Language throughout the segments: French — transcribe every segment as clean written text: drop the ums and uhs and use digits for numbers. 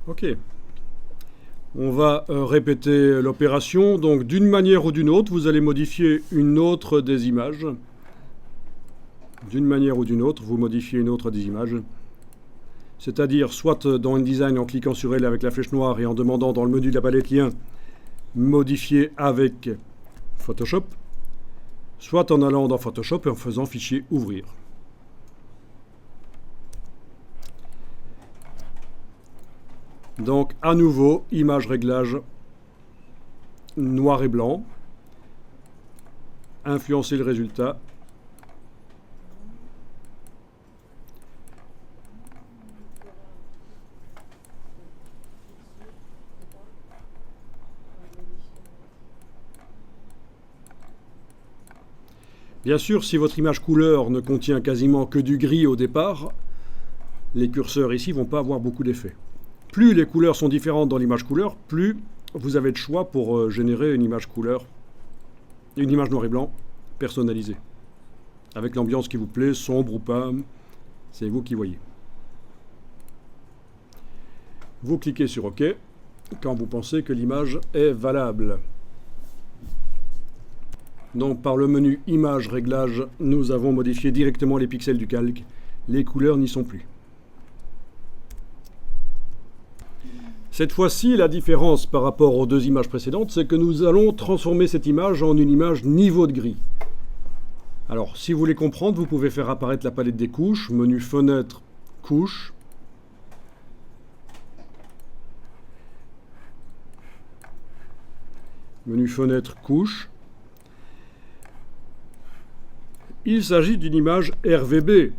Ok. On va répéter l'opération. Donc, d'une manière ou d'une autre, vous allez modifier une autre des images. D'une manière ou d'une autre, vous modifiez une autre des images. C'est-à-dire, soit dans InDesign en cliquant sur elle avec la flèche noire et en demandant dans le menu de la palette lien, modifier avec Photoshop, soit en allant dans Photoshop et en faisant fichier ouvrir. Donc, à nouveau, image réglage noir et blanc. Influencer le résultat. Bien sûr, si votre image couleur ne contient quasiment que du gris au départ, les curseurs ici ne vont pas avoir beaucoup d'effet. Plus les couleurs sont différentes dans l'image couleur, plus vous avez de choix pour générer une image couleur, une image noir et blanc personnalisée. Avec l'ambiance qui vous plaît, sombre ou pas, c'est vous qui voyez. Vous cliquez sur OK quand vous pensez que l'image est valable. Donc par le menu Image Réglage, nous avons modifié directement les pixels du calque. Les couleurs n'y sont plus. Cette fois-ci, la différence par rapport aux deux images précédentes, c'est que nous allons transformer cette image en une image niveau de gris. Alors, si vous voulez comprendre, vous pouvez faire apparaître la palette des couches, menu Fenêtre, Couches. Menu Fenêtre, Couches. Il s'agit d'une image RVB.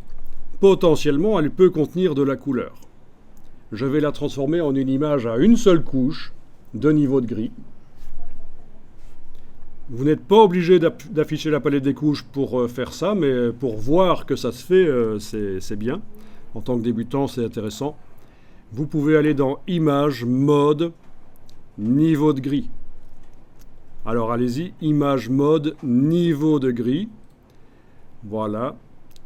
Potentiellement, elle peut contenir de la couleur. Je vais la transformer en une image à une seule couche de niveau de gris. Vous n'êtes pas obligé d'afficher la palette des couches pour faire ça, mais pour voir que ça se fait, c'est bien. En tant que débutant, c'est intéressant. Vous pouvez aller dans Image, Mode, Niveau de gris. Alors allez-y, Image, Mode, Niveau de gris. Voilà.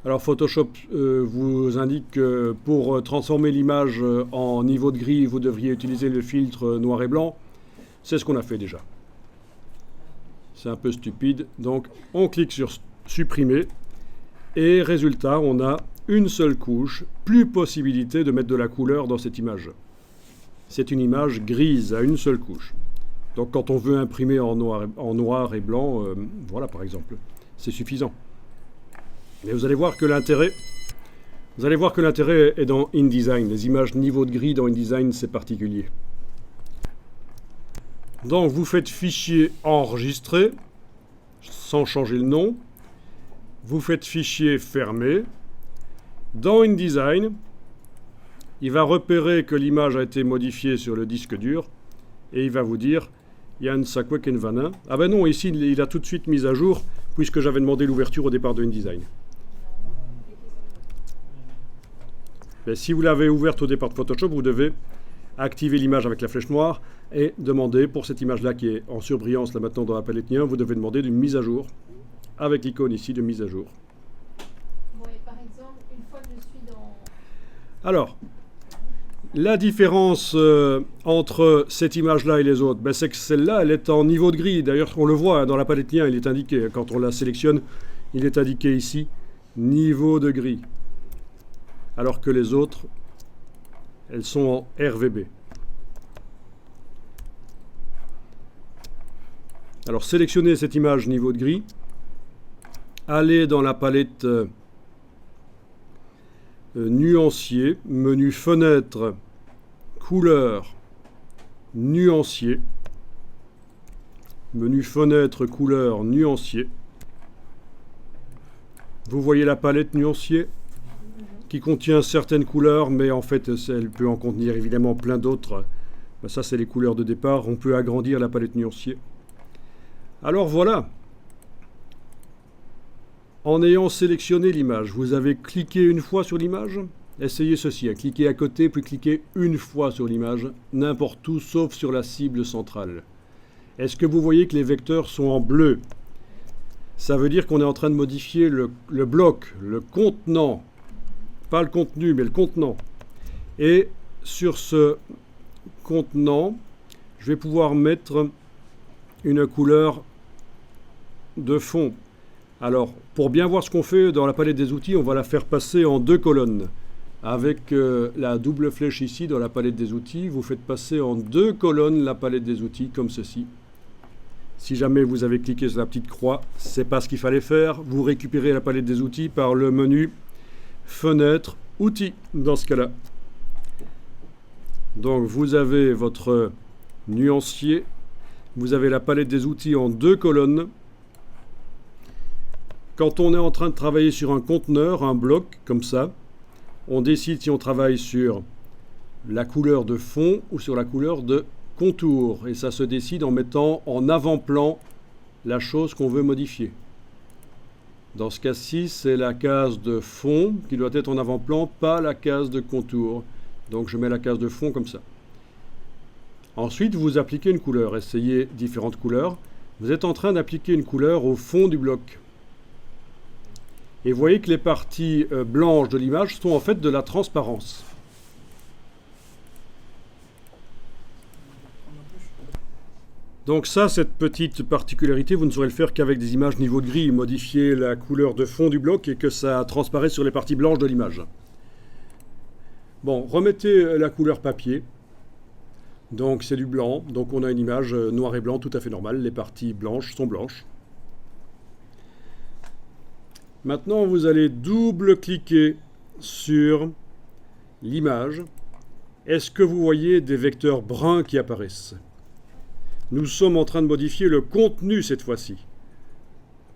Alors Photoshop vous indique que pour transformer l'image en niveau de gris, vous devriez utiliser le filtre noir et blanc. C'est ce qu'on a fait déjà. C'est un peu stupide. Donc on clique sur supprimer. Et résultat, on a une seule couche, plus possibilité de mettre de la couleur dans cette image. C'est une image grise à une seule couche. Donc quand on veut imprimer en noir et blanc, voilà par exemple, c'est suffisant. Mais vous allez voir que l'intérêt est dans InDesign. Les images niveau de gris dans InDesign, c'est particulier. Donc vous faites fichier enregistrer, sans changer le nom. Vous faites fichier fermé. Dans InDesign, il va repérer que l'image a été modifiée sur le disque dur. Et il va vous dire, Jan Sakwekenvanin. Ah ben non, ici il a tout de suite mis à jour, puisque j'avais demandé l'ouverture au départ de InDesign. Mais si vous l'avez ouverte au départ de Photoshop, vous devez activer l'image avec la flèche noire et demander, pour cette image-là qui est en surbrillance là maintenant dans la palette lien, vous devez demander une mise à jour, avec l'icône ici de mise à jour. Bon, et par exemple, une fois que je suis dans... Alors, la différence entre cette image-là et les autres, c'est que celle-là, elle est en niveau de gris. D'ailleurs, on le voit dans la palette lien, il est indiqué, quand on la sélectionne, il est indiqué ici, niveau de gris. Alors que les autres, elles sont en RVB. Alors sélectionnez cette image niveau de gris, allez dans la palette nuancier, menu fenêtre, couleur, nuancier, menu fenêtre, couleur, nuancier. Vous voyez la palette nuancier qui contient certaines couleurs, mais en fait, elle peut en contenir évidemment plein d'autres. Ça, c'est les couleurs de départ. On peut agrandir la palette nuancier. Alors voilà. En ayant sélectionné l'image, vous avez cliqué une fois sur l'image. Essayez ceci, cliquez à côté, puis cliquez une fois sur l'image, n'importe où, sauf sur la cible centrale. Est-ce que vous voyez que les vecteurs sont en bleu? Ça veut dire qu'on est en train de modifier le bloc, le contenant. Pas le contenu, mais le contenant. Et sur ce contenant, je vais pouvoir mettre une couleur de fond. Alors, pour bien voir ce qu'on fait dans la palette des outils, on va la faire passer en 2 colonnes. Avec la double flèche ici dans la palette des outils, vous faites passer en 2 colonnes la palette des outils, comme ceci. Si jamais vous avez cliqué sur la petite croix, c'est pas ce qu'il fallait faire. Vous récupérez la palette des outils par le menu Fenêtre, Outils, dans ce cas-là. Donc vous avez votre nuancier, vous avez la palette des outils en 2 colonnes. Quand on est en train de travailler sur un conteneur, un bloc, comme ça, on décide si on travaille sur la couleur de fond ou sur la couleur de contour. Et ça se décide en mettant en avant-plan la chose qu'on veut modifier. Dans ce cas-ci, c'est la case de fond qui doit être en avant-plan, pas la case de contour. Donc je mets la case de fond comme ça. Ensuite, vous appliquez une couleur. Essayez différentes couleurs. Vous êtes en train d'appliquer une couleur au fond du bloc. Et vous voyez que les parties blanches de l'image sont en fait de la transparence. Donc ça, cette petite particularité, vous ne saurez le faire qu'avec des images niveau de gris, modifier la couleur de fond du bloc et que ça transparaisse sur les parties blanches de l'image. Bon, remettez la couleur papier. Donc c'est du blanc, donc on a une image noir et blanc tout à fait normale, les parties blanches sont blanches. Maintenant, vous allez double-cliquer sur l'image. Est-ce que vous voyez des vecteurs bruns qui apparaissent? Nous sommes en train de modifier le contenu cette fois-ci.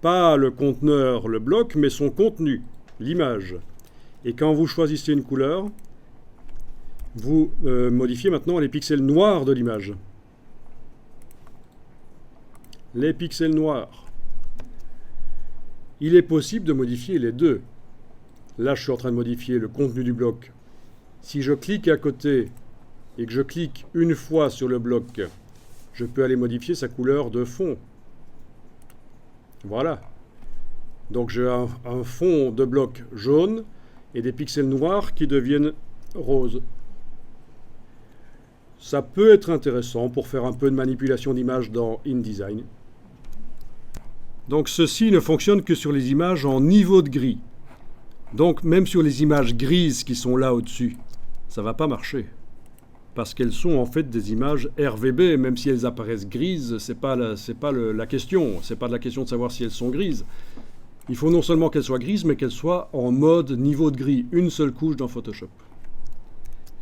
Pas le conteneur, le bloc, mais son contenu, l'image. Et quand vous choisissez une couleur, vous modifiez maintenant les pixels noirs de l'image. Les pixels noirs. Il est possible de modifier les deux. Là, je suis en train de modifier le contenu du bloc. Si je clique à côté et que je clique une fois sur le bloc, je peux aller modifier sa couleur de fond. Voilà. Donc j'ai un fond de bloc jaune et des pixels noirs qui deviennent roses. Ça peut être intéressant pour faire un peu de manipulation d'image dans InDesign. Donc ceci ne fonctionne que sur les images en niveau de gris. Donc même sur les images grises qui sont là au-dessus, ça ne va pas marcher. Parce qu'elles sont en fait des images RVB, même si elles apparaissent grises, c'est pas la question. C'est pas de la question de savoir si elles sont grises. Il faut non seulement qu'elles soient grises, mais qu'elles soient en mode niveau de gris, une seule couche dans Photoshop.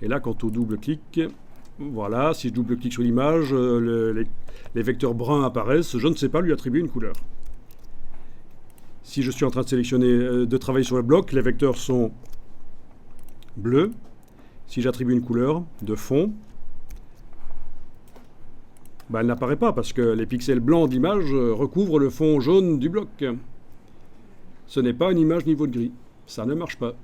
Et là, quand on double-clique, voilà, si je double-clique sur l'image, les vecteurs bruns apparaissent, je ne sais pas lui attribuer une couleur. Si je suis en train de sélectionner, de travailler sur le bloc, les vecteurs sont bleus. Si j'attribue une couleur de fond, ben elle n'apparaît pas parce que les pixels blancs de l'image recouvrent le fond jaune du bloc. Ce n'est pas une image niveau de gris. Ça ne marche pas.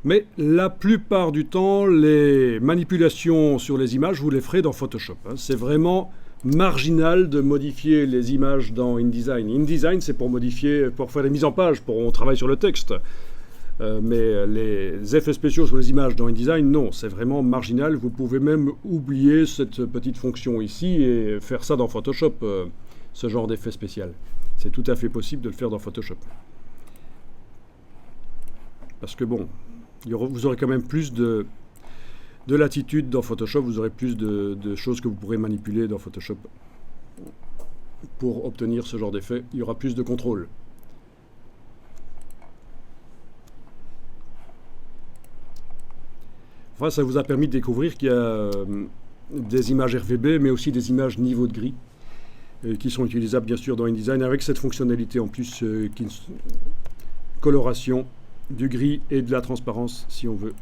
Mais la plupart du temps, les manipulations sur les images, vous les ferez dans Photoshop. C'est vraiment marginal de modifier les images dans InDesign. InDesign, c'est pour modifier, pour faire des mises en page, on travaille sur le texte. Mais les effets spéciaux sur les images dans InDesign, non, c'est vraiment marginal. Vous pouvez même oublier cette petite fonction ici et faire ça dans Photoshop, ce genre d'effet spécial. C'est tout à fait possible de le faire dans Photoshop. Parce que bon, vous aurez quand même plus de latitude dans Photoshop, vous aurez plus de choses que vous pourrez manipuler dans Photoshop pour obtenir ce genre d'effet. Il y aura plus de contrôle. Enfin, ça vous a permis de découvrir qu'il y a des images RVB, mais aussi des images niveau de gris, qui sont utilisables bien sûr dans InDesign avec cette fonctionnalité en plus, coloration du gris et de la transparence si on veut.